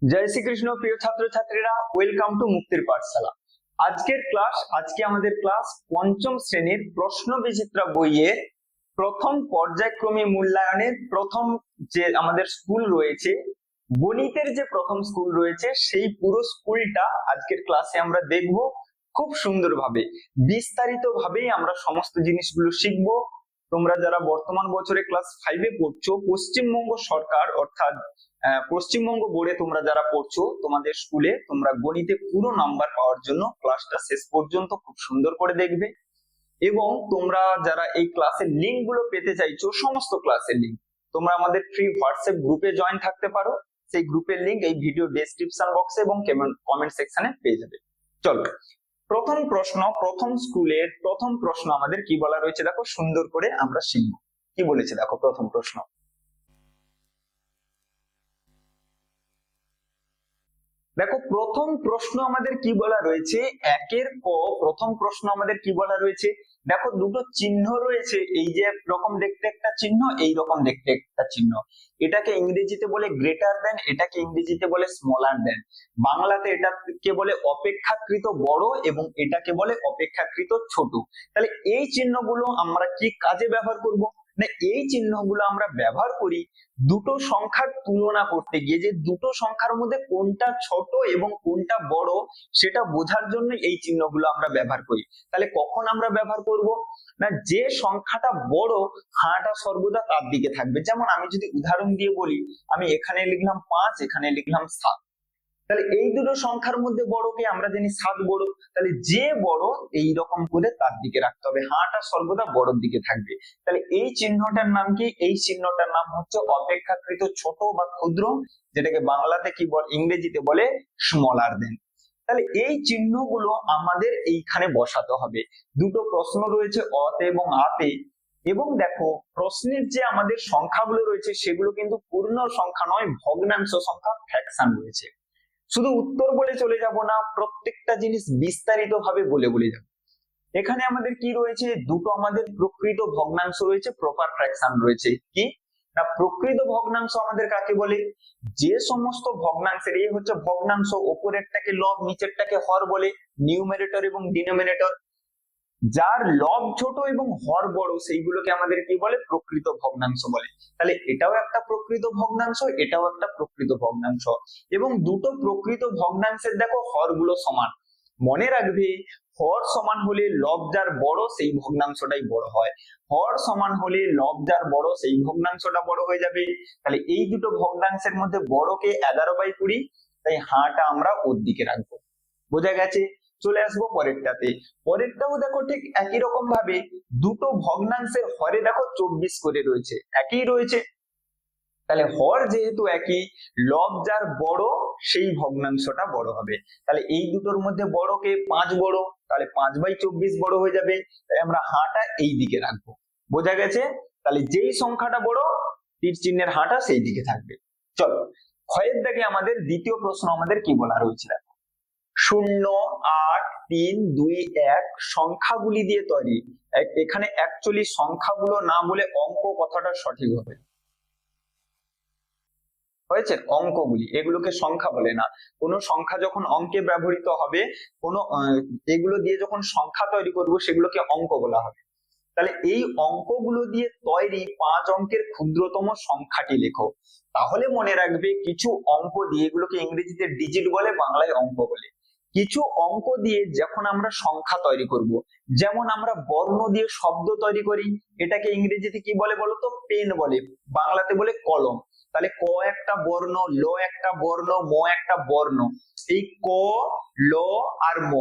জয় শ্রীকৃষ্ণ প্রিয় ছাত্রছাত্রীরা, welcome to মুক্তির পাঠশালা। আজকে আমাদের ক্লাস পঞ্চম শ্রেণীর প্রশ্ন বিচিত্রা বইয়ের প্রথম পর্যায়ক্রমে মূল্যায়নের প্রথম যে আমাদের স্কুল রয়েছে, গণিতের যে প্রথম স্কুল রয়েছে, সেই পুরো স্কুলটা আজকের ক্লাসে আমরা দেখব। খুব সুন্দরভাবে বিস্তারিত ভাবেই আমরা সমস্ত জিনিসগুলো শিখবো। তোমরা যারা বর্তমান বছরে ক্লাস 5-এ পড়ছো, পশ্চিমবঙ্গ সরকার অর্থাৎ পশ্চিমবঙ্গ বোর্ডে তোমরা যারা পড়ছো, তোমাদের স্কুলে তোমরা গণিতে পুরো নাম্বার পাওয়ার জন্য ক্লাসটা শেষ পর্যন্ত খুব সুন্দর করে দেখবে। এবং তোমরা যারা এই ক্লাসের লিঙ্ক গুলো পেতে চাইছো, সমস্ত ক্লাসের লিঙ্ক তোমরা আমাদের ফ্রি হোয়াটসঅ্যাপ গ্রুপে জয়েন থাকতে পারো। সেই গ্রুপের লিঙ্ক এই ভিডিও ডেসক্রিপশন বক্সে এবং কমেন্ট সেকশনে পেয়ে যাবে। চলো, প্রথম স্কুলের প্রথম প্রশ্ন আমাদের কি বলা রয়েছে দেখো, সুন্দর করে আমরা শিখবো। কি বলেছে দেখো প্রথম প্রশ্ন। দেখো প্রথম প্রশ্ন আমাদের কি বলা রয়েছে, একের ক প্রথম প্রশ্ন আমাদের কি বলা রয়েছে। দেখো দুটো চিহ্ন রয়েছে, এই যে রকম দেখতে একটা চিহ্ন, এই রকম দেখতে একটা চিহ্ন। এটাকে ইংরেজিতে বলে গ্রেটার দেন, এটাকে ইংরেজিতে বলে স্মলার দেন। বাংলাতে এটাকে বলে অপেক্ষাকৃত বড় এবং এটাকে বলে অপেক্ষাকৃত ছোট। তাহলে এই চিহ্নগুলো আমরা কি কাজে ব্যবহার করব না, এই চিহ্নগুলো আমরা ব্যবহার করি দুটো সংখ্যার তুলনা করতে গিয়ে, যে দুটো সংখ্যার মধ্যে কোনটা ছোট এবং কোনটা বড় সেটা বোঝার জন্য এই চিহ্নগুলো আমরা ব্যবহার করি। তাহলে কখন আমরা ব্যবহার করব না, যে সংখ্যাটা বড় হাঁটা সর্বদা তার দিকে থাকবে। যেমন আমি যদি উদাহরণ দিয়ে বলি, আমি এখানে লিখলাম 5, এখানে লিখলাম 7, তাহলে এই দুটো সংখ্যার মধ্যে বড়কে আমরা জানি 7 বড়, তাহলে যে বড় এই রকম করে তার দিকে রাখতে হবে, হাঁটা সর্বদা বড়র দিকে থাকবে। তাহলে এই চিহ্নটার নাম কি, এই চিহ্নটার নাম হচ্ছে অপেক্ষাকৃত ছোট বা ক্ষুদ্র, যেটাকে বাংলাতে কি বলে, ইংরেজিতে বলে স্মলার দেন। তাহলে এই চিহ্নগুলো আমাদের এইখানে বসাতে হবে। দুটো প্রশ্ন রয়েছে অতে এবং আতে, এবং দেখো প্রশ্নের যে আমাদের সংখ্যাগুলো রয়েছে সেগুলো কিন্তু পূর্ণ সংখ্যা নয়, ভগ্নাংশ সংখ্যা, ফ্র্যাকশন রয়েছে। শুধু উত্তর বলে চলে যাব না, প্রত্যেকটা জিনিস বিস্তারিত ভাবে বলে বলে যাব। এখানে আমাদের কি রয়েছে, দুটো আমাদের প্রকৃত ভগ্নাংশ রয়েছে, প্রপার ফ্র্যাকশন রয়েছে। কি না, প্রকৃত ভগ্নাংশ আমাদের কাকে বলে, যে সমস্ত ভগ্নাংশের, এই হচ্ছে ভগ্নাংশ, উপরেরটাকে লব নিচেরটাকে হর বলে, নিউমারেটর এবং ডিনোমিনেটর। যার লব ছোট এবং হর বড় সেইগুলোকে আমাদের কি বলে, প্রকৃত ভগ্নাংশ বলে। তাহলে এটাও একটা প্রকৃত ভগ্নাংশ, এটাও একটা প্রকৃত ভগ্নাংশ। এবং দুটো প্রকৃত ভগ্নাংশের দেখো হরগুলো সমান। মনে রাখবে, হর সমান হলে লব যার বড় সেই ভগ্নাংশটাই বড় হয়, হর সমান হলে লব যার বড় সেই ভগ্নাংশটা বড় হয়ে যাবে। তাহলে এই দুটো ভগ্নাংশের মধ্যে বড়কে 11/20, তাই হাঁটা আমরা ওর দিকে রাখবো। বোঝা গেছে? চলে আসবো পরেরটাতে। পরেরটাও দেখো ঠিক একই রকম ভাবে, দুটো ভগ্নাংশের হরে দেখো 24 করে রয়েছে, একই রয়েছে। তাহলে হর যেহেতু একই, লব যার বড় সেই ভগ্নাংশটা বড় হবে। তাহলে এই দুটোর মধ্যে বড়কে 5 বড়, তাহলে 5/24 বড় হয়ে যাবে। তাই আমরা হাঁটা এই দিকে রাখবো। বোঝা গেছে? তাহলে যেই সংখ্যাটা বড় তীর চিহ্নের হাঁটা সেই দিকে থাকবে। চলো, ক্ষয়ের দাগে আমাদের দ্বিতীয় প্রশ্ন আমাদের কি বলা রয়েছে দেখো, 0, 8, 3, 2, 1 সংখ্যাগুলি দিয়ে তৈরি। এখানে অ্যাকচুয়ালি সংখ্যাগুলো না বলে অঙ্ক কথাটা সঠিক হবে, হয়েছে? অঙ্কগুলি, এগুলোকে সংখ্যা বলে না। কোন সংখ্যা যখন অঙ্কে ব্যবহৃত হবে, এগুলো দিয়ে যখন সংখ্যা তৈরি করব সেগুলোকে অঙ্ক বলা হবে। তাহলে এই অঙ্কগুলো দিয়ে তৈরি 5 অঙ্কের ক্ষুদ্রতম সংখ্যাটি লেখো। তাহলে মনে রাখবে, কিছু অঙ্ক দিয়ে, এগুলোকে ইংরেজিতে ডিজিট বলে, বাংলায় অঙ্ক বলে। কিছু অঙ্ক দিয়ে যখন আমরা সংখ্যা তৈরি করব, যেমন আমরা বর্ণ দিয়ে শব্দ তৈরি করি, এটাকে ইংরেজিতে কি বলে বলতো, পেন বলে, বাংলাতে বলে কলম। তাহলে ক একটা বর্ণ, ল একটা বর্ণ, ম একটা বর্ণ। এই ক, ল আর ম,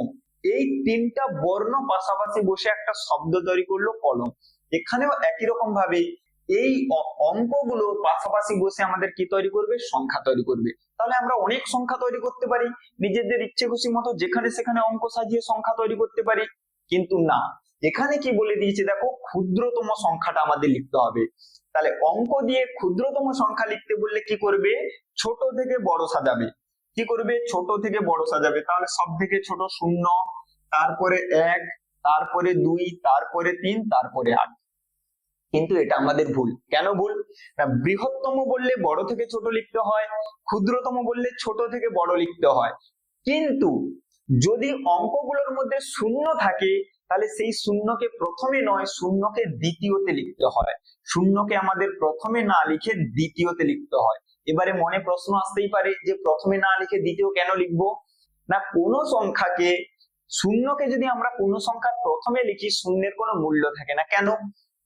এই তিনটা বর্ণ পাশাপাশি বসে একটা শব্দ তৈরি করলো কলম। এখানেও একই রকম ভাবে এই অঙ্কগুলো পাশাপাশি বসে আমাদের কি তৈরি করবে, সংখ্যা তৈরি করবে। তাহলে আমরা অনেক সংখ্যা তৈরি করতে পারি, নিজেদের ইচ্ছে খুশি মতো যেখানে সেখানে অঙ্ক সাজিয়ে সংখ্যা তৈরি করতে পারি। কিন্তু না, এখানে কি বলে দিয়েছে দেখো, ক্ষুদ্রতম সংখ্যাটা আমাদের লিখতে হবে। তাহলে অঙ্ক দিয়ে ক্ষুদ্রতম সংখ্যা লিখতে বললে কি করবে, ছোট থেকে বড় সাজাবে। কি করবে, ছোট থেকে বড় সাজাবে। তাহলে সব থেকে ছোট 0, তারপরে 1, তারপরে 2, তারপরে 3, তারপরে 8। কিন্তু এটা আমাদের ভুল। কেন ভুল? না, বৃহত্তম বললে বড় থেকে ছোট লিখতে হয়, ক্ষুদ্রতম বললে ছোট থেকে বড় লিখতে হয়। কিন্তু যদি অঙ্কগুলোর মধ্যে শূন্য থাকে তাহলে সেই শূন্যকে প্রথমে নয়, শূন্যকে দ্বিতীয়তে লিখতে হয়। শূন্যকে আমাদের প্রথমে না লিখে দ্বিতীয়তে লিখতে হয়। এবারে মনে প্রশ্ন আসতেই পারে যে প্রথমে না লিখে দ্বিতীয় কেন লিখবো? না, কোনো সংখ্যাকে, শূন্যকে যদি আমরা কোনো সংখ্যার প্রথমে লিখি শূন্যের কোনো মূল্য থাকে না। কেন?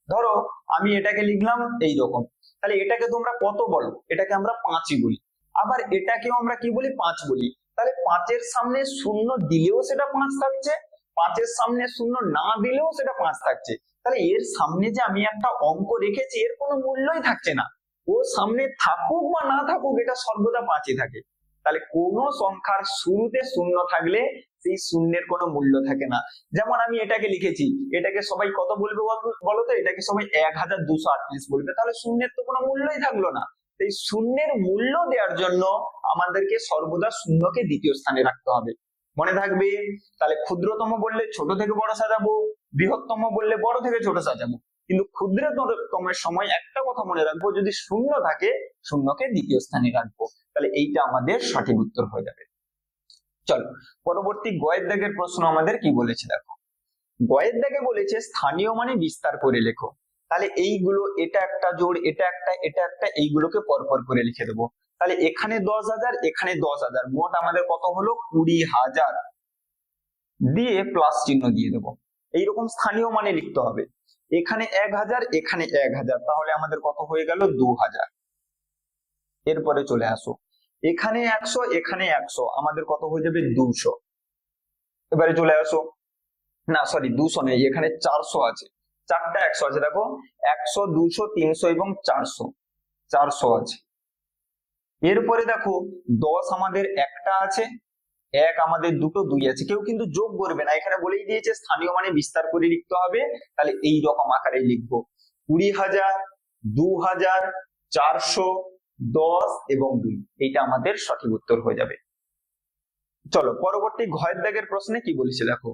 ধরো আমি এটাকে লিখলাম এইরকম, তাহলে এটাকে তোমরা কত বলো? এটাকে আমরা 5ই বলি। আবার এটাকেও আমরা কি বলি? 5 বলি। তাহলে 5-এর সামনে শূন্য দিলেও সেটা 5 থাকছে, 5-এর সামনে শূন্য না দিলেও সেটা 5 থাকছে। তাহলে এর সামনে যে আমি একটা অঙ্ক রেখেছি এর কোনো মূল্যই থাকছে না। ও সামনে থাকুক বা না থাকুক এটা সর্বদা 5ই থাকে। তাহলে কোন সংখ্যার শুরুতে শূন্য থাকলে সেই শূন্যের কোনো মূল্য থাকে না। যেমন আমি এটাকে লিখেছি, এটাকে সবাই কত বলবে বলতো? এটাকে সবাই 1238 বলবে, তাহলে শূন্যের তো কোনো মূল্যই থাকলো না। এই শূন্যের মূল্য দেওয়ার জন্য আমাদেরকে সর্বদা শূন্যকে দ্বিতীয় স্থানে রাখতে হবে। মনে থাকবে? তাহলে ক্ষুদ্রতম বললে ছোট থেকে বড় সাজাবো, বৃহত্তম বললে বড় থেকে ছোট সাজাবো। কিন্তু ক্ষুদ্রতমের সময় একটা কথা মনে রাখবো, যদি শূন্য থাকে শূন্যকে দ্বিতীয় স্থানে রাখবো। তাহলে এইটা আমাদের সঠিক উত্তর হয়ে যাবে। চলো পরবর্তী গয়ের দাগের প্রশ্ন আমাদের কি বলেছে দেখো। গয়ের দাগে বলেছে স্থানীয় মানে বিস্তার করে লেখো। তাহলে এইগুলো, এটা একটা জোড়, এটা একটা, এটা একটা, এইগুলোকে পরপর করে লিখে দেবো। তাহলে এখানে 10,000, এখানে 10,000, মোট আমাদের কত হলো? 20,000 দিয়ে প্লাস চিহ্ন দিয়ে দেবো। এইরকম স্থানীয় মানে লিখতে হবে। এখানে 1,000, এখানে 1,000, তাহলে আমাদের কত হয়ে গেল? 2,000। এরপরে চলে আসো, এখানে 100, এখানে 100, আমাদের কত হয়ে যাবে? 200। এবারে চলে আসো, না সরি 200 নেই, এখানে 400 আছে, 4টা 100 আছে। দেখো 100, 200, 300 এবং 400, 400 আছে। এরপরে দেখো 10 আমাদের একটা আছে, 1 আমাদের দুটো, 2 আছে। কেউ কিন্তু যোগ করবে না, এখানে বলেই দিয়েছে স্থানীয় মানে বিস্তার করে লিখতে হবে। তাহলে এই রকম আকারে লিখবো 20,000, 2,000, 400, 10 এবং 2। এইটা আমাদের সঠিক উত্তর হয়ে যাবে। চলো পরবর্তী ঘয়ের দাগের প্রশ্নে কি বলেছে দেখো,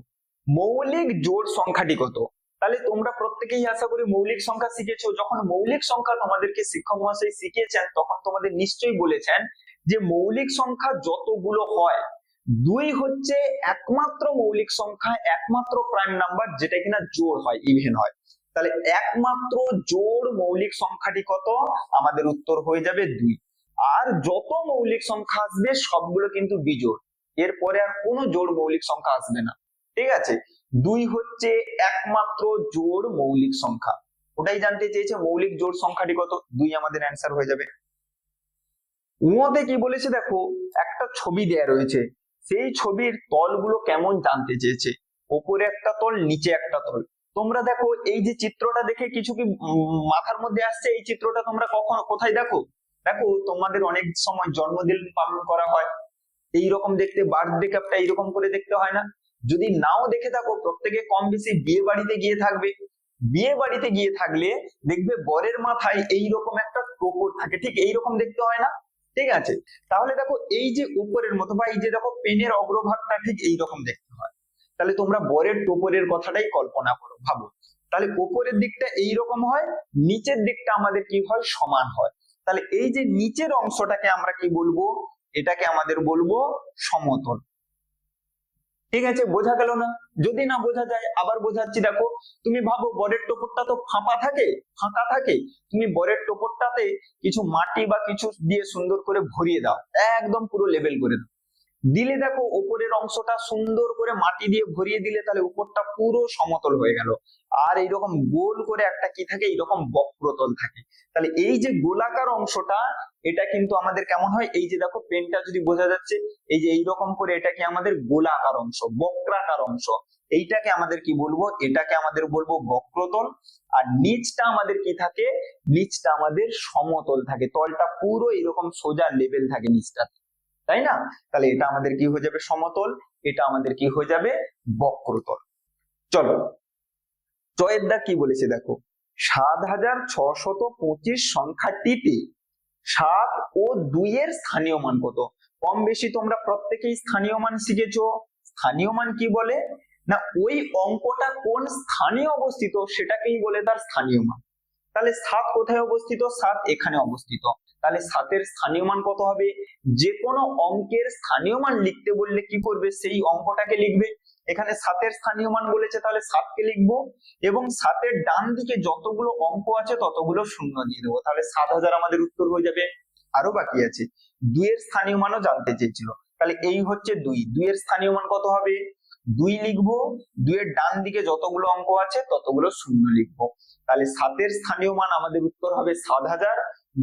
মৌলিক জোড় সংখ্যাটি কত? তাহলে তোমরা প্রত্যেকেই আশা করি মৌলিক সংখ্যা শিখেছো। যখন মৌলিক সংখ্যা তোমাদেরকে শিক্ষক মহাশয় শিখিয়েছেন তখন তোমাদের নিশ্চয়ই বলেছেন যে মৌলিক সংখ্যা যতগুলো হয় 2 হচ্ছে একমাত্র মৌলিক সংখ্যা, একমাত্র প্রাইম নাম্বার যেটা কিনা জোড় হয়, ইভেন হয়। তাহলে একমাত্র জোড় মৌলিক সংখ্যাটি কত? আমাদের উত্তর হয়ে যাবে 2। আর যত মৌলিক সংখ্যা আসবে সবগুলো কিন্তু বিজোড়, এরপরে আর কোনো জোড় মৌলিক সংখ্যা আসবে না। ঠিক আছে? 2 হচ্ছে একমাত্র জোড় মৌলিক সংখ্যা। ওটাই জানতে চেয়েছে মৌলিক জোড় সংখ্যাটি কত, 2 আমাদের অ্যান্সার হয়ে যাবে। উমতে কি বলেছে দেখো, একটা ছবি দেয়া রয়েছে, সেই ছবির তলগুলো কেমন জানতে চেয়েছে। ওপরে একটা তল, নিচে একটা তল। তোমরা দেখো এই যে চিত্রটা দেখে কিছু কি মাথার মধ্যে আসছে? এই চিত্রটা তোমরা কখন কোথায় দেখো? দেখো তোমাদের অনেক সময় জন্মদিন পালন করা হয়, এইরকম দেখতে, বার্থডে কাপটা এইরকম করে দেখতে হয় না? যদি নাও দেখে থাকো প্রত্যেকে কম বেশি বিয়ে বাড়িতে গিয়ে থাকবে। বিয়ে বাড়িতে গিয়ে থাকলে দেখবে বরের মাথায় এইরকম একটা টোপর থাকে, ঠিক এইরকম দেখতে হয় না? ঠিক আছে, তাহলে দেখো এই যে উপরের মতো বা এই যে দেখো পেনের অগ্রভাগটা ঠিক এইরকম দেখতে হয়। তাহলে তোমরা বরের টোপরের কথাটাই কল্পনা করো, ভাবো। তাহলে উপরের দিকটা এইরকম হয়, নিচের দিকটা আমাদের কি হয়? সমান হয়। তাহলে এই যে নিচের অংশটাকে আমরা কি বলবো? এটাকে আমাদের বলবো সমতল। ঠিক আছে, বোঝা গেল না? যদি না বোঝা যায় আবার বোঝাচ্ছি। দেখো তুমি ভাবো বরের টোপরটা তো ফাঁপা থাকে, ফাঁকা থাকে, তুমি বরের টোপরটাতে কিছু মাটি বা কিছু দিয়ে সুন্দর করে ভরিয়ে দাও, একদম পুরো লেভেল করে দাও, দিলে দেখো উপরের অংশটা সুন্দর করে মাটি দিয়ে ভরিয়ে দিলে তাহলে উপরটা পুরো সমতল হয়ে গেল। আর এইরকম গোল করে একটা কি থাকে? এইরকম বক্রতল থাকে। তাহলে এই যে গোলাকার অংশটা, এটা কিন্তু আমাদের কেমন হয়? এই যে দেখো পেনটা যদি বোঝা যাচ্ছে, এই যে এইরকম করে এটা কি আমাদের গোলাকার অংশ, বক্রাকার অংশ। এইটাকে আমাদের কি বলবো? এটাকে আমাদের বলবো বক্রতল। আর নিচটা আমাদের কি থাকে? নিচটা আমাদের সমতল থাকে, তলটা পুরো এরকম সোজা লেভেল থাকে নিচটা, তাই না? তাহলে এটা আমাদের কি হয়ে যাবে? সমতল। এটা আমাদের কি হয়ে যাবে? বক্রতল। চলো জয়ের দাগ কি বলেছে দেখো, 7,625 সংখ্যাটিতে 7 ও 2 এর স্থানীয় মান কত? কম বেশি তোমরা প্রত্যেকেই স্থানীয় মান শিখেছো। স্থানীয় মান কি বলে? না, ওই অঙ্কটা কোন স্থানে অবস্থিত সেটাকেই বলে তার স্থানীয় মান। তাহলে 7 কোথায় অবস্থিত? 7 এখানে অবস্থিত। তাহলে 7 এর স্থানীয় মান কত হবে? যে কোনো অঙ্কের স্থানীয় মান লিখতে বললে কি করবে? সেই অঙ্কটাকে লিখবে। এখানে 7 এর স্থানীয় মান বলেছে, তাহলে 7 কে লিখবো এবং 7 এর ডান দিকে যতগুলো অঙ্ক আছে ততগুলো শূন্য দিয়ে দেবো। তাহলে 7000 আমাদের উত্তর হয়ে যাবে। আরো বাকি আছে, 2 এর স্থানীয় মানও জানতে চেয়েছিল। তাহলে এই হচ্ছে 2 এর স্থানীয় মান কত হবে? 2 লিখবো, 2 এর ডান দিকে যতগুলো অঙ্ক আছে ততগুলো শূন্য লিখবো। তাহলে 7 এর স্থানীয় মান আমাদের উত্তর হবে 7000,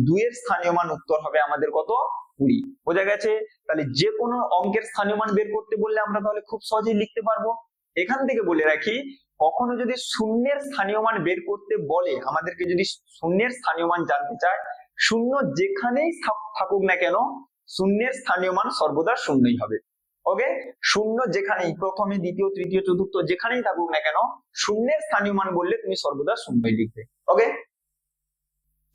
2 এর স্থানীয় মান উত্তর হবে আমাদের কত? 20। বোঝা গেছে? তাহলে যে কোনো অঙ্কের স্থানীয় মান বের করতে বললে আমরা তাহলে খুব সহজেই লিখতে পারবো। এখান থেকে বলে রাখি, কখনো যদি শূন্যের স্থানীয় মান বের করতে বলে, আমাদেরকে যদি শূন্যের স্থানীয় মান জানতে চায়, শূন্য যেখানেই থাকুক না কেন শূন্যের স্থানীয় মান সর্বদা শূন্যই হবে। ওকে, শূন্য যেখানেই, প্রথমে দ্বিতীয় তৃতীয় চতুর্থ যেখানেই থাকুক না কেন শূন্যের স্থানীয় মান বললে তুমি সর্বদা শূন্যই লিখবে। ওকে,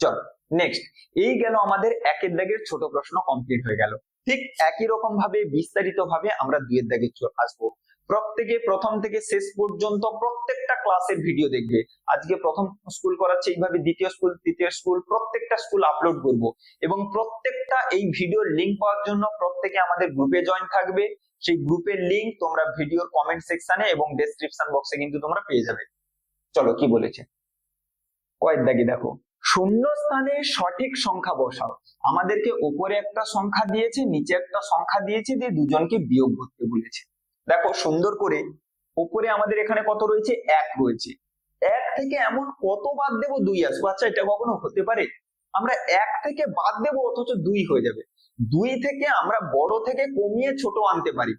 চলো নেক্সট। এই গেল আমাদের 1 এর দাগের ছোট প্রশ্ন কমপ্লিট হয়ে গেল। ঠিক একই রকম ভাবে বিস্তারিত ভাবে আমরা 2 এর দাগে আসবো। প্রত্যেকে প্রথম থেকে শেষ পর্যন্ত প্রত্যেকটা ক্লাসের ভিডিও দেখবে। আজকে প্রথম স্কুল করাচ্ছে, এইভাবে দ্বিতীয় স্কুল তৃতীয় স্কুল প্রত্যেকটা স্কুল আপলোড করব এবং প্রত্যেকটা এই ভিডিওর লিংক পাওয়ার জন্য প্রত্যেকে আমাদের গ্রুপে জয়েন থাকবে। সেই গ্রুপের লিংক তোমরা ভিডিওর কমেন্ট সেকশনে এবং ডেসক্রিপশন বক্সে কিন্তু তোমরা পেয়ে যাবে। চলো কি বলেছে, কয়েক দাগে দেখো, শূন্য স্থানে সঠিক সংখ্যা বসাও। আমাদেরকে উপরে একটা সংখ্যা দিয়েছে, নিচে একটা সংখ্যা দিয়েছে, দিয়ে দুজনকে বিয়োগ করতে বলেছে। দেখো সুন্দর করে, উপরে আমাদের এখানে কত রয়েছে? 1 রয়েছে। 1 থেকে এমন কত বাদ দেবো 2 আসবো? আচ্ছা, এটা কখনো হতে পারে? আমরা 1 থেকে বাদ দেবো অথচ 2 হয়ে যাবে। 2 থেকে আমরা বড় থেকে কমিয়ে ছোট আনতে পারি,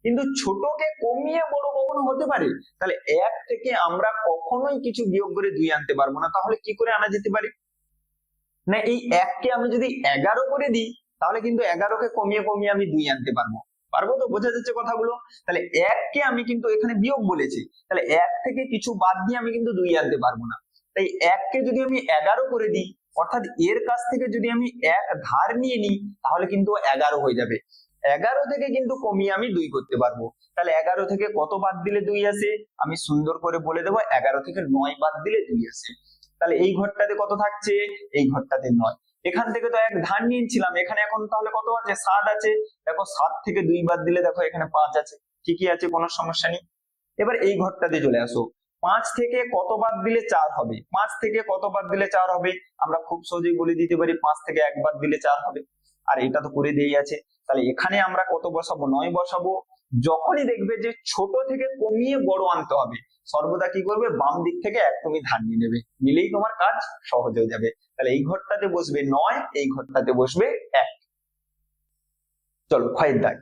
কিন্তু ছোটকে কমিয়ে বড় কখনো হতে পারে? তাহলে 1 থেকে আমরা কখনোই কিছু বিয়োগ করে 2 আনতে পারবো না। তাহলে কি করে আনা যেতে পারে? না, এই 1 কে আমি যদি 11 করে দিই তাহলে কিন্তু 11 কে কমিয়ে কমিয়ে আমি 2 আনতে পারবো। পারবো তো? বোঝা যাচ্ছে কথাগুলো? তাহলে 1 কে আমি কিন্তু এখানে বিয়োগ বলেছি, তাহলে 1 থেকে কিছু বাদ দিয়ে আমি কিন্তু 2 আনতে পারবো না। তাই 1 কে যদি আমি 11 করে দিই, অর্থাৎ এর কাছ থেকে যদি আমি 1 ধার নিয়ে নিই তাহলে কিন্তু 11 হয়ে যাবে। 11 থেকে কিন্তু কমিয়ে আমি 2 করতে পারবো। তাহলে 11 থেকে কত বাদ দিলে 2 আসে? আমি সুন্দর করে বলে দেবো, 11 থেকে 9 বাদ দিলে 2 আসে। তাহলে এই ঘরটাতে কত থাকছে? এই ঘরটাতে 9। এখান থেকে তো 1 ধার নিয়েছিলাম, এখানে এখন তাহলে কত আছে? 7 আছে। দেখো 7 থেকে 2 বাদ দিলে দেখো এখানে 5 আছে। ঠিকই আছে, কোনো সমস্যা নেই। এবার এই ঘরটাতে চলে আসো, 5 থেকে কত বাদ দিলে 4 হবে? 5 থেকে কত বাদ দিলে 4 হবে? আমরা খুব সহজেই বলে দিতে পারি, 5 থেকে 1 বাদ দিলে 4 হবে। আর এটা তো করে দিয়েই আছে। তাহলে এখানে আমরা কত বসাবো? 9 বসাবো। যখনই দেখবে যে ছোট থেকে কমিয়ে বড় আনতে হবে, সর্বদা কি করবে? বাম দিক থেকে 1 তুমি ধার নিয়ে নেবে, নিলেই তোমার কাজ সহজ হয়ে যাবে। তাহলে এই ঘরটাতে বসবে 9, এই ঘরটাতে বসবে 1। চলো ক্ষয়ের দাগ,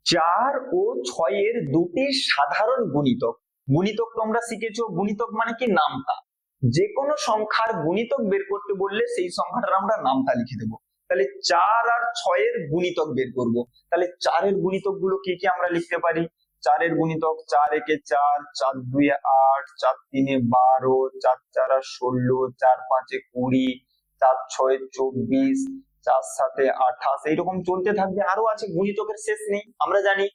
4 ও 6 এর দুটি সাধারণ গুণিতক। গুণিতক তোমরা শিখেছো, গুণিতক মানে কি? নামতা। যে কোনো সংখ্যার গুণিতক বের করতে বললে সেই সংখ্যাটার আমরা নামতা লিখে দেবো। তাহলে 4 আর 6 এর গুণিতক বের করব। তাহলে 4 এর গুণিতক গুলো কি কি আমরা লিখতে পারি? 4 এর গুণিতক, 4 একে 4, 4 2 8, 4 3 12, 4 4 16, 4 5 20, 4 6 24, 4 7 28, এইরকম চলতে থাকবে। আরো আছে, গুণিতকের শেষ নেই। আমরা জানি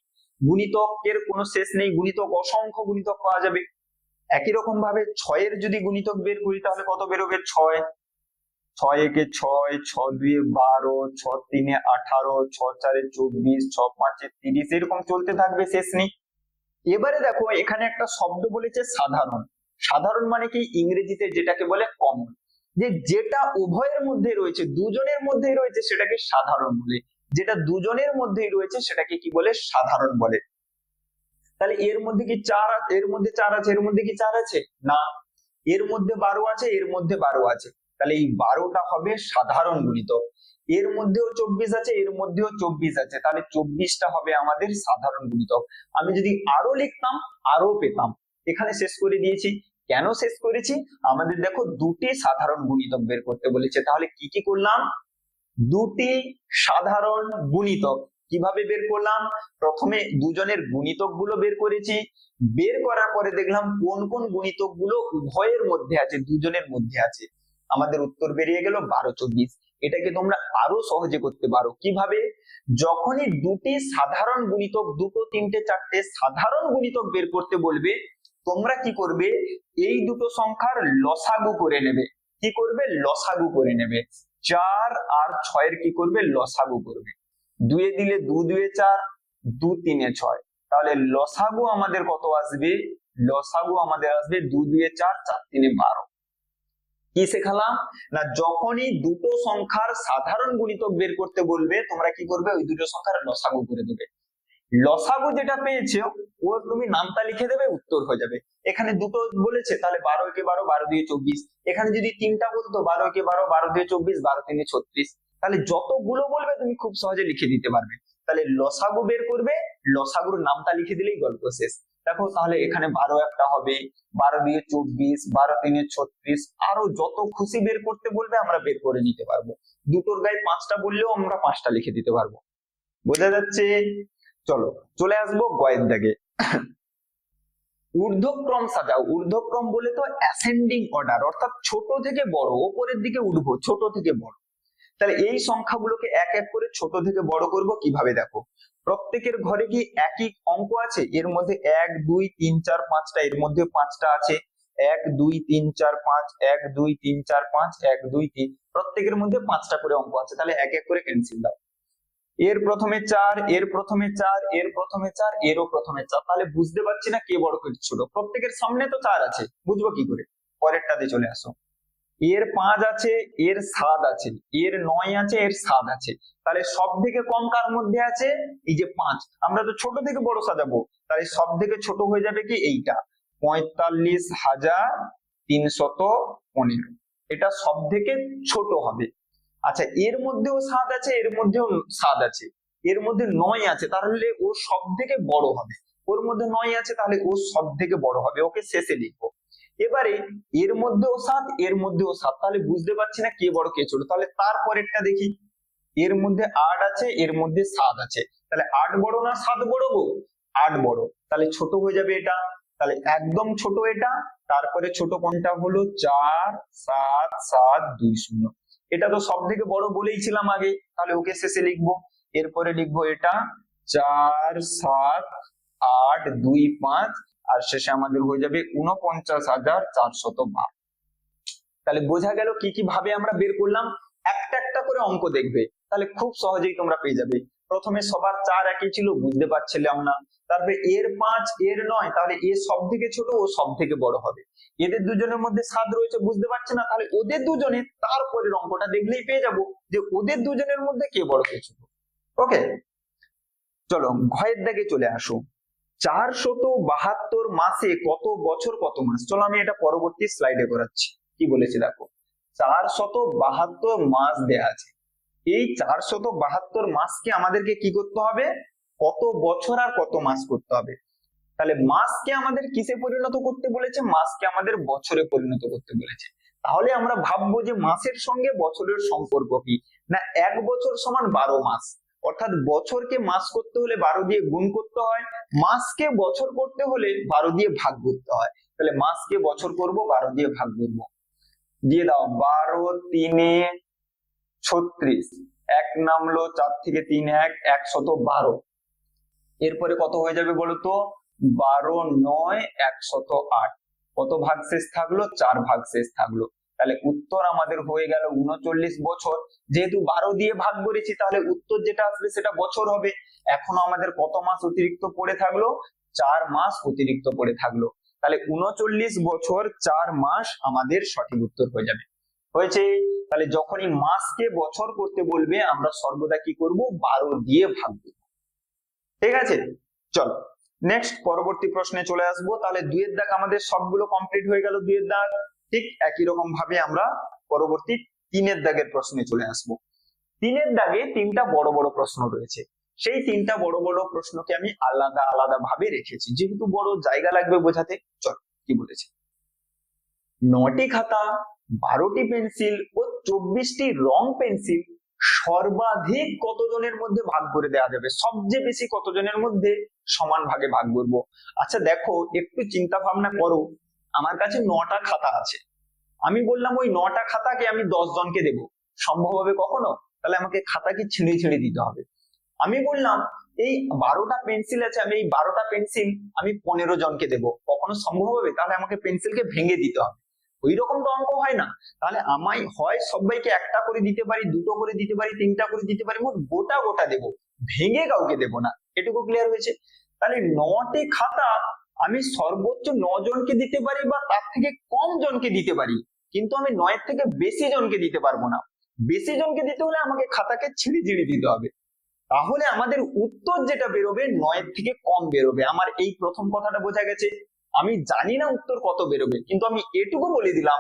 গুণিতকের কোনো শেষ নেই, গুণিতক অসংখ্য গুণিতক পাওয়া যাবে। একই রকম ভাবে 6 এর যদি গুণিতক বের করি তাহলে কত বেরোবে? 6, 6 একে 6, 6 2 12, 6 3 18, 6 4 24, 6 5 30, এরকম চলতে থাকবে, শেষ নেই। এবারে দেখো এখানে একটা শব্দ বলেছে সাধারণ। সাধারণ মানে কি? ইংরেজিতে যেটাকে বলে কমন, যে যেটা উভয়ের মধ্যে রয়েছে, দুজনের মধ্যেই রয়েছে সেটাকে সাধারণ বলে। যেটা দুজনের মধ্যেই রয়েছে সেটাকে কি বলে? সাধারণ বলে। তাহলে এর মধ্যে কি 4 আছে? এর মধ্যে 4 আছে। এর মধ্যে কি 4 আছে? না। এর মধ্যে 12 আছে, এর মধ্যে 12 আছে। তাহলে এই 12টা হবে সাধারণ গুণিতক। এর মধ্যেও 24 আছে, এর মধ্যেও 24 আছে, তাহলে 24টা হবে আমাদের সাধারণ গুণিতক। আমি যদি আরো লিখতাম আরো পেতাম। এখানে শেষ করে দিয়েছি। কেন শেষ করেছি? আমাদের দেখো দুটি সাধারণ গুণিতক বের করতে বলেছে। তাহলে কি কি করলাম? দুটি সাধারণ গুণিতক কিভাবে বের করলাম? প্রথমে দুজনের গুণিতক গুলো বের করেছি। বের করার পরে দেখলাম কোন কোন গুণিতক গুলো উভয়ের মধ্যে আছে, দুজনের মধ্যে আছে। আমাদের উত্তর বেরিয়ে গেল 12 24। এটাকে তোমরা আরো সহজে করতে পারো। কিভাবে? যখনই দুটি সাধারণ গুণিতক, দুটো তিনটে চারটে সাধারণ গুণিতক বের করতে বলবে, তোমরা কি করবে? এই দুটো সংখ্যার লসাগু করে নেবে। কি করবে, লসাগু করে নেবে। 4 আর 6 কি করবে, লসাগু করবে। 2 দিলে 2 2 4, 2 3 6, তাহলে লসাগু আমাদের কত আসবে, লসাগু আমাদের আসবে 2 2 4, 4 3 12। কি শেখালাম না, যখনই দুটো সংখ্যার সাধারণ গুণিতক বের করতে বলবে তোমরা কি করবে, ওই দুটো সংখ্যার লসাগু করে দেবে। লসাগু যেটা পেয়েছো ও তুমি নামটা লিখে দেবে, উত্তর হয়ে যাবে। এখানে দুটো বলেছে তাহলে 12 একে 12, 12 দিয়ে 24। এখানে যদি তিনটা বলতো 12 একে 12, 12 দিয়ে 24, 12 3 36, তাহলে যতগুলো বলবে তুমি খুব সহজে লিখে দিতে পারবে। তাহলে লসাগু বের করবে, লসাগুর নামটা লিখে দিলেই গল্প শেষ। দেখো তাহলে এখানে 12 একটা হবে, 12 দিয়ে 24, 12 3 36, আরো যত খুশি বের করতে বলবে আমরা বের করে নিতে পারবো। দুটোর গায়ে 5টা বললেও আমরা 5টা লিখে দিতে পারবো। বোঝা যাচ্ছে? চলো চলে আসবো গয়ের দাগে। ঊর্ধ্বক্রম সাজাও। ঊর্ধ্বক্রম বলে তো অ্যাসেন্ডিং অর্ডার, অর্থাৎ ছোট থেকে বড়, উপরের দিকে উঠবো, ছোট থেকে বড়। তাহলে এই সংখ্যাগুলোকে এক এক করে ছোট থেকে বড় করব কিভাবে, দেখো প্রত্যেকের ঘরে কি একই অঙ্ক আছে, এর মধ্যে 1 2 3 4 5টা, এর মধ্যে 5টা আছে, 1 2 3 4 5, 1 2 3 4 5, 1 2 3, প্রত্যেকের মধ্যে 5টা করে অঙ্ক আছে। তাহলে এক এক করে ক্যান্সেল দাও। এর প্রথমে 4, এর প্রথমে 4, এর প্রথমে 4, এরও প্রথমে 4, তাহলে বুঝতে পারছি না কে বড় কে ছোট। প্রত্যেকের সামনে তো 4 আছে, বুঝবো কি করে? পরেরটাতে চলে আসো। এর 5 আছে, এর 7 আছে, এর 9 আছে, এর 7 আছে, তাহলে সব থেকে কম কার মধ্যে আছে, এই যে 5। আমরা তো ছোট থেকে বড় সাজাবো, তাহলে সব থেকে ছোট হয়ে যাবে কি এইটা, 45,315, এটা সব থেকে ছোট হবে। আচ্ছা এর মধ্যেও 7 আছে, এর মধ্যেও 7 আছে, এর মধ্যে 9 আছে, তাহলে ও সব থেকে বড় হবে। ওর মধ্যে 9 আছে, তাহলে ও সব থেকে বড় হবে, ওকে শেষে লিখবো। এবারে এর মধ্যেও 7, এর মধ্যেও 7, তাহলে বুঝতে পারছি না কে বড় কে ছোট। তাহলে তারপরেরটা দেখি, এর মধ্যে 8 আছে, এর মধ্যে 7 আছে, তাহলে 8 বড় না 7 বড় গো, 8 বড়, তাহলে ছোট হয়ে যাবে এটা। তাহলে একদম ছোট এটা, তারপরে ছোট কোনটা হলো 4 7 7 2 0, এটা তো সব থেকে বড় বলেইছিলাম আগে, তাহলে ওকে শেষে লিখবো। এরপরে লিখবো এটা 4 7 8 2 5, আর শেষে আমাদের হয়ে যাবে 49,412। তাহলে বোঝা গেল কি কি ভাবে আমরা বের করলাম। একটা একটা করে অঙ্ক দেখবে, তাহলে খুব সহজেই তোমরা পেয়ে যাবে। প্রথমে সবার 4 একই ছিল, বুঝতে পারছিলাম না। তারপরে এর 5 এর 9, তাহলে এ সব থেকে ছোট, ও সব থেকে বড় হবে। এদের দুজনের মধ্যে 7 রয়েছে, বুঝতে পারছে না, তাহলে ওদের দুজনে তারপরের অঙ্কটা দেখলেই পেয়ে যাবো যে ওদের দুজনের মধ্যে কে বড় কে ছোট। ওকে চলো ঘয়ের দাগে চলে আসো। 472 মাসে কত বছর কত মাস? চলো আমি এটা পরবর্তী স্লাইডে করাচ্ছি। কি বলেছে দেখো, 472 মাস দেয়া আছে। এই 472 মাসকে আমাদেরকে কি করতে হবে, কত বছর আর কত মাস করতে হবে। তাহলে মাসকে আমাদের কিসে পরিণত করতে বলেছে, মাসকে আমাদের বছরে পরিণত করতে বলেছে। তাহলে আমরা ভাববো যে মাসের সঙ্গে বছরের সম্পর্ক কি, না 1 বছর সমান 12 মাস, অর্থাৎ বছরকে মাস করতে হলে 12 দিয়ে গুণ করতে হয়, মাসকে বছর করতে হলে 12 দিয়ে ভাগ করতে হয়। তাহলে মাসকে বছর করব, 12 দিয়ে ভাগ করব। দিয়ে দাও 12 3 36, 1 নামলো, 4 থেকে 3 1 112। এরপরে কত হয়ে যাবে বলতো, 12 9 108, কত ভাগ শেষ থাকলো, 4 ভাগ শেষ থাকলো। তাহলে উত্তর আমাদের হয়ে গেল 39 বছর। যেহেতু 12 দিয়ে ভাগ করেছি, তাহলে উত্তর যেটা আসবে সেটা বছর হবে। এখনো আমাদের কত মাস অতিরিক্ত পড়ে থাকলো, 4 মাস অতিরিক্ত পড়ে থাকলো। তাহলে 39 বছর 4 মাস আমাদের সঠিক উত্তর হয়ে যাবে। হয়েছে? তাহলে যখনই মাসকে বছর করতে বলবে আমরা সর্বদা কি করব, 12 দিয়ে ভাগ করব। ঠিক আছে, চলো নেক্সট পরবর্তী প্রশ্নে চলে আসবো। তাহলে 2 এর দাগ আমাদের সবগুলো কমপ্লিট হয়ে গেল। 2 এর দাগ ঠিক একই রকম ভাবে আমরা পরবর্তী 3 এর দাগের প্রশ্নে চলে আসবো। 3 এর দাগে 3টা বড় বড় প্রশ্ন রয়েছে। সেই 3টা বড় বড় প্রশ্নকে আমি আলাদা আলাদা ভাবে রেখেছি, যেহেতু বড় জায়গা লাগবে বোঝাতে। চল কি বলেছে, 9টি খাতা, 12টি পেন্সিল ও 24টি রং পেন্সিল সর্বাধিক কতজনের মধ্যে ভাগ করে দেওয়া যাবে? সবচেয়ে বেশি কতজনের মধ্যে সমান ভাগে ভাগ করব? আচ্ছা দেখো একটু চিন্তা ভাবনা করো। আমার কাছে 9টা খাতা আছে, আমি বললাম ওই 9টা খাতাকে আমি 10 জনকে দেব, সম্ভব হবে কখনো? তাহলে আমাকে খাতাকে ছিঁড়ে ছিঁড়ে দিতে হবে। আমি বললাম এই 12টা পেন্সিল আছে, আমি এই 12টা পেন্সিল আমি 15 জনকে দেব, কখনো সম্ভব হবে? তাহলে আমাকে পেন্সিলকে ভেঙে দিতে হবে। ওই রকম তো অঙ্ক হয় না। তাহলে আমায় হয় সবাইকে একটা করে দিতে পারি, দুটো করে দিতে পারি, তিনটা করে দিতে পারি, মোট গোটা গোটা দেবো, ভেঙে কাউকে দেবো না। এটুকু ক্লিয়ার হয়েছে? তাহলে 9টি খাতা আমি সর্বোচ্চ 9 জনকে দিতে পারি বা তার থেকে কম জনকে দিতে পারি, কিন্তু আমি 9 থেকে বেশি জনকে দিতে পারবো না। বেশি জনকে দিতে হলে আমাকে খাতাকে ছিঁড়ে ছিঁড়ে দিতে হবে। তাহলে আমাদের উত্তর যেটা বেরোবে 9 থেকে কম বেরোবে। আমার এই প্রথম কথাটা বোঝা গেছে? আমি জানি না উত্তর কত বেরোবে, কিন্তু আমি এটুকু বলে দিলাম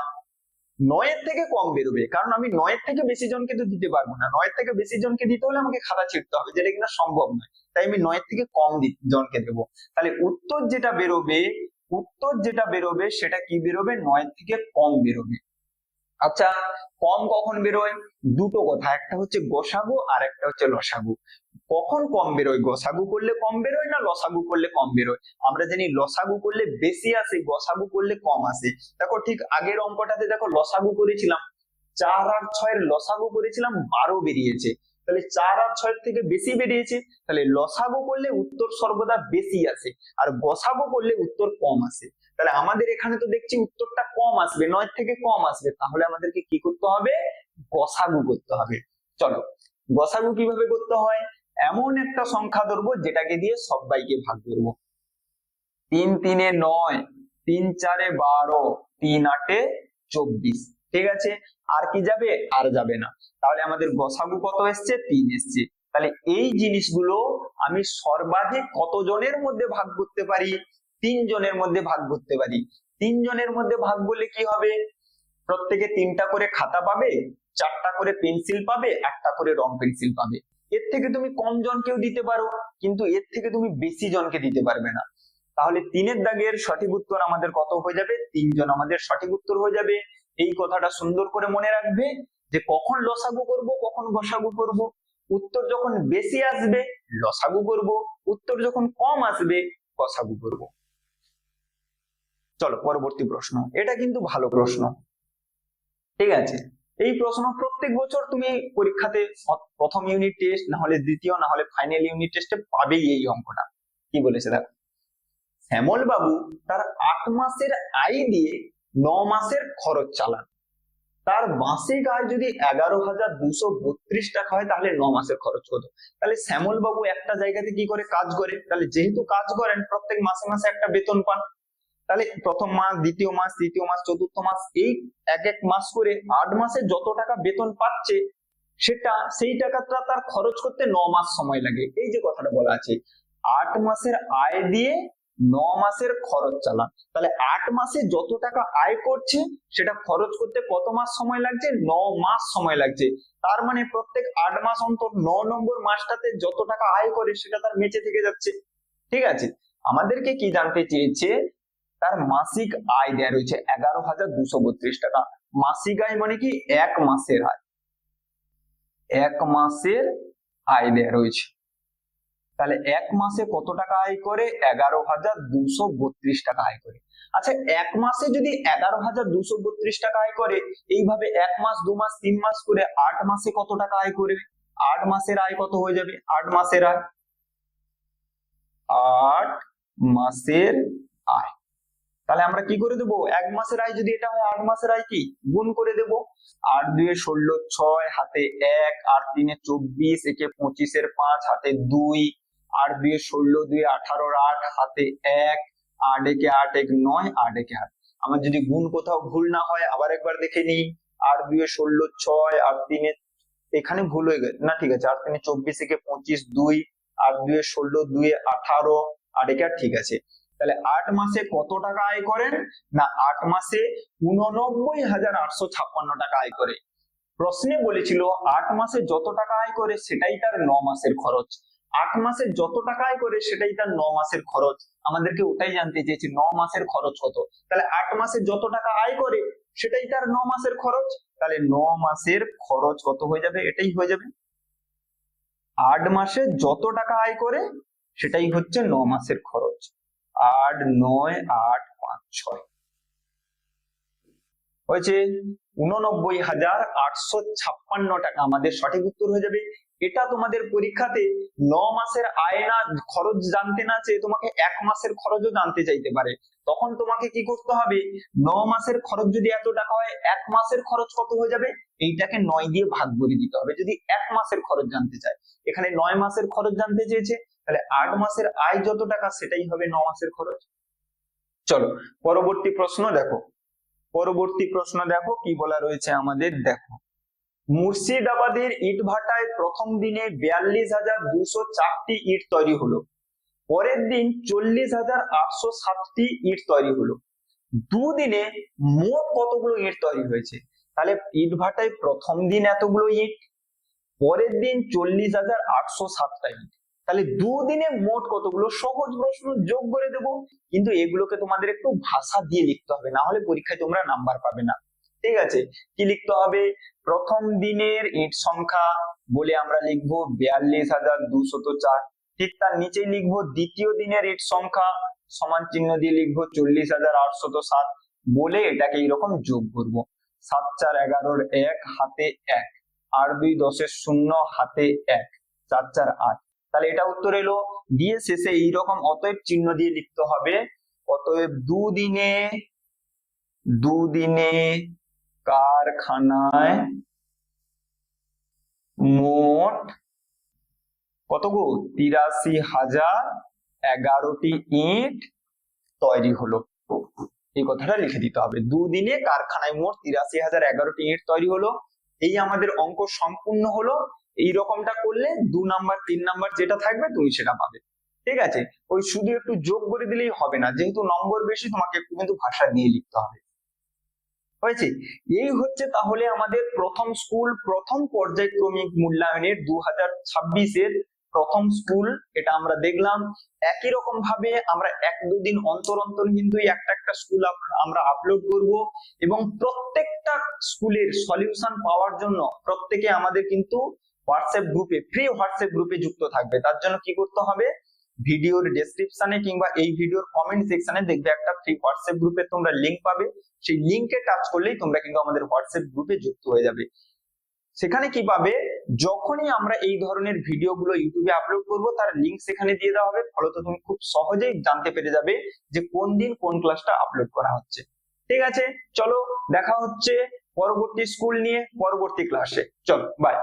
9 থেকে কম বেরোবে, কারণ আমি 9 থেকে বেশি জনকে তো দিতে পারবো না। 9 থেকে বেশি জনকে দিতে হলে আমাকে খাতা ছিঁড়তে হবে, যেটা কিনা সম্ভব নয়। তাই আমি 9 থেকে কম জনকে দেবো। তাহলে উত্তর যেটা বেরোবে সেটা কি বেরোবে? 9 থেকে কম বেরোবে। আচ্ছা, কম কখন বেরোয়? দুটো কথা, একটা হচ্ছে গসাগু আর একটা হচ্ছে লসাগু। কখন কম বেরোয়? গসাগু করলে কম বেরোয় না লসাগু করলে কম বেরোয়? আমরা জানি লসাগু করলে বেশি আসে, গসাগু করলে কম আসে। দেখো ঠিক আগের অঙ্কটাতে দেখো লসাগু করেছিলাম, 4 আর 6 এর লসাগু করেছিলাম, 12 বেরিয়েছে। তাহলে 4 আর 6 থেকে বেশি বেরিয়েছে, তাহলে লসাগু করলে উত্তর সর্বদা বেশি আসে, আর গসাগু করলে উত্তর কম আসে। তাহলে আমাদের এখানে তো দেখছি উত্তরটা কম আসবে, 9 থেকে কম আসবে। তাহলে আমাদেরকে কি করতে হবে? গসাগু করতে হবে। চলো, গসাগু কিভাবে করতে হয়? এমন একটা সংখ্যা ধরবো যেটাকে দিয়ে সবাইকে ভাগ করবো। 3 3 এ 9, 3 4 এ 12, 3 8 এ 24। ঠিক আছে? আর কি যাবে? আর যাবে না। তাহলে আমাদের গসাগু কত এসছে? 3 এসছে। তাহলে এই জিনিসগুলো আমি সর্বাধিক কত জনের মধ্যে ভাগ করতে পারি? 3 জনের মধ্যে ভাগ করতে পারি। 3 জনের মধ্যে ভাগ করলে কি হবে? প্রত্যেকে 3টা করে খাতা পাবে, 4টা করে পেন্সিল পাবে, 1টা করে রং পেন্সিল পাবে। এর থেকে তুমি কম জনকেও দিতে পারো, কিন্তু এর থেকে তুমি বেশি জনকে দিতে পারবে না। তাহলে 3 দাগের সঠিক উত্তর আমাদের কত হয়ে যাবে? 3 জন আমাদের সঠিক উত্তর হয়ে যাবে। এই কথাটা সুন্দর করে মনে রাখবে যে কখন লসাগু করব, কখন গসাগু করব। উত্তর যখন বেশি আসবে লসাগু করব, উত্তর যখন কম আসবে গসাগু করব। চলো পরবর্তী প্রশ্ন। এটা কিন্তু ভালো প্রশ্ন। ঠিক আছে, এই প্রশ্ন প্রত্যেক বছর তুমি পরীক্ষাতে প্রথম ইউনিট টেস্ট, না হলে দ্বিতীয়, না হলে ফাইনাল ইউনিট টেস্টে পাবেই এই অঙ্কটা। কি বলেছে দেখো, শ্যামল বাবু তার 8 মাসের আয় দিয়ে 9 মাসের খরচ চালান। তার মাসিক আয় যদি 11,232 টাকা হয়, তাহলে 9 মাসের খরচ কত? তাহলে শ্যামল বাবু একটা জায়গাতে কি করে কাজ করে, তাহলে যেহেতু কাজ করেন প্রত্যেক মাসে মাসে একটা বেতন পান। তাহলে প্রথম মাস, দ্বিতীয় মাস, তৃতীয় মাস, চতুর্থ মাস, এই এক এক মাস করে 8 মাসে যত টাকা বেতন পাচ্ছে সেই টাকাটা তার খরচ করতে 9 মাস সময় লাগে। এই যে কথাটা বলা আছে, 8 মাসের আয় দিয়ে 9 মাসের খরচ চালান। তাহলে 8 মাসে যত টাকা আয় করছে সেটা খরচ করতে কত মাস সময় লাগছে? 9 মাস সময় লাগছে। তার মানে প্রত্যেক 8 মাস অন্তর 9 নম্বর মাসটাতে যত টাকা আয় করে সেটা তার বেঁচে থেকে যাচ্ছে। ঠিক আছে, আমাদেরকে কি জানতে চেয়েছে? তার মাসিক আয় দেয়া রয়েছে 11,232 টাকা। মাসিক আয় মানে কি? এক মাসের আয়, এক মাসের আয় দেয়া রয়েছে। তাহলে এক মাসে কত টাকা আয় করে? 11,232 টাকা আয় করে। আচ্ছা, এক মাসে যদি 11,232 টাকা আয় করে, এইভাবে 1 মাস, 2 মাস, 3 মাস করে 8 মাসে কত টাকা আয় করবে? 8 মাসের আয় কত হয়ে যাবে? 8 মাসের আয়, 8 মাসের আয়। তাহলে আমরা কি করে দেবো? 1 মাসের আয় যদি এটা হয়, 8 মাসের আয় কি গুণ করে দেবো। 8 2 এ 16, 6 হাতে 1, 8 3 এ 24, একে 25 এর 5 হাতে 2, 8 2 এ 16, 2 18 8 হাতে 1, 8 একে 8 1 9, 8 একে 8। আমার যদি গুণ কোথাও ভুল না হয় আবার একবার দেখে নিই। 8 2 এ 16, 6, 8 3 এ, এখানে ভুল হয়ে গেছে না, ঠিক আছে, 8 3 এ 24, একে 25 2, 8 2 এ 16, 2 এ 18, 8 একে 8, ঠিক আছে। তাহলে 8 মাসে কত টাকা আয় করেন? না 8 মাসে 89,856 টাকা আয় করে। প্রশ্নে বলেছিল 8 মাসে যত টাকা আয় করে সেটাই তার 9 মাসের খরচ। 8 মাসে যত টাকা আয় করে সেটাই তার 9 মাসের খরচ। আমাদেরকে ওটাই জানতে চেয়েছে, 9 মাসের খরচ কত। তাহলে 8 মাসে যত টাকা আয় করে সেটাই তার 9 মাসের খরচ। তাহলে 9 মাসের খরচ কত হয়ে যাবে? এটাই হয়ে যাবে, 8 মাসে যত টাকা আয় করে সেটাই হচ্ছে 9 মাসের খরচ। 8 9 8 5 6 হয়েছে 89,856 টাকা আমাদের সঠিক উত্তর হয়ে যাবে। এটা তোমাদের পরীক্ষাতে 9 মাসের আয় না খরচ জানতে না চেয়ে তোমাকে 1 মাসের খরচও জানতে চাইতে পারে। তখন তোমাকে কি করতে হবে, 9 মাসের খরচ যদি এত টাকা হয়, 1 মাসের খরচ কত হয়ে যাবে, এইটাকে 9 দিয়ে ভাগ করে দিতে হবে যদি 1 মাসের খরচ জানতে চায়। এখানে 9 মাসের খরচ জানতে চেয়েছে, তাহলে 8 মাসের আয় যত টাকা সেটাই হবে 9 মাসের খরচ। চলো পরবর্তী প্রশ্ন দেখো, পরবর্তী প্রশ্ন দেখো কি বলা রয়েছে আমাদের। দেখো, মুর্শিদাবাদের ইট ভাটায় প্রথম দিনে 42,204টি ইট তৈরি হলো, পরের দিন 40,807টি ইট তৈরি হলো, দুদিনে মোট কতগুলো ইট তৈরি হয়েছে? তাহলে ইট ভাটায় প্রথম দিন এতগুলো ইট, পরের দিন 40,807টা ইট, তাহলে দুদিনে মোট কতগুলো? সহজ প্রশ্ন, যোগ করে দেবো, কিন্তু এগুলোকে তোমাদের একটু ভাষা দিয়ে লিখতে হবে, না হলে পরীক্ষায় তোমরা নাম্বার পাবে না। ঠিক আছে, কি লিখতে হবে? প্রথম দিনের ইট সংখ্যা বলে আমরা লিখবো 42,204, ঠিক তার নিচে লিখবো দ্বিতীয় দিনের ইট সংখ্যা সমান চিহ্ন দিয়ে লিখবো 40,807 বলে এটাকে এরকম যোগ করব। 7 4 11 1 হাতে 1, 8 2 10 0 হাতে 1, 4 4 8, তাহলে এটা উত্তর এলো। দিয়ে শেষে এইরকম অতএব চিহ্ন দিয়ে লিখতে হবে, অতএব দুদিনে কারখানায় মোট কত গো? 83,011টি ইট তৈরি হলো। এই কথাটা লিখে দিতে হবে, দুদিনে কারখানায় মোট 83,011টি ইট তৈরি হলো। এই আমাদের অঙ্ক সম্পূর্ণ হলো। এই রকমটা করলে 2 নাম্বার 3 নাম্বার যেটা থাকবে তুমি সেটা পাবে। ঠিক আছে, ওই শুধু একটু যোগ করে দিলেই হবে না, যেহেতু নম্বর বেশি তোমাকে একটু কিন্তু ভাষা নিয়ে লিখতে হবে। হয়েছে? এই হচ্ছে তাহলে আমাদের প্রথম স্কুল প্রথম পর্যায়ক্রমিক মূল্যায়নের 2026-এর প্রথম স্কুল, এটা আমরা দেখলাম। একই রকম ভাবে আমরা 1-2 দিন অন্তর অন্তর কিন্তু একটা স্কুল আমরা আপলোড করব, এবং প্রত্যেকটা স্কুলের সলিউশন পাওয়ার জন্য প্রত্যেকে আমাদের কিন্তু হোয়াটসঅ্যাপ গ্রুপে, ফ্রি হোয়াটসঅ্যাপ গ্রুপে যুক্ত থাকবে। তার জন্য কি করতে হবে, ভিডিওর ডেসক্রিপশনে কিংবা এই ভিডিওর কমেন্ট সেকশনে দেখবে একটা ফ্রি হোয়াটসঅ্যাপ গ্রুপে তোমরা লিংক পাবে, সেই লিংকে টাচ করলেই তোমরা কিন্তু আমাদের হোয়াটসঅ্যাপ গ্রুপে যুক্ত হয়ে যাবে। সেখানে কি পাবে, যখনই আমরা এই ধরনের ভিডিওগুলো ইউটিউবে আপলোড করব তার লিংক সেখানে দিয়ে দেওয়া হবে, ফলত তুমি খুব সহজেই জানতে পেরে যাবে যে কোন দিন কোন ক্লাসটা আপলোড করা হচ্ছে। ঠিক আছে, চলো দেখা হচ্ছে পরবর্তী স্কুল নিয়ে পরবর্তী ক্লাসে। চলো বাই।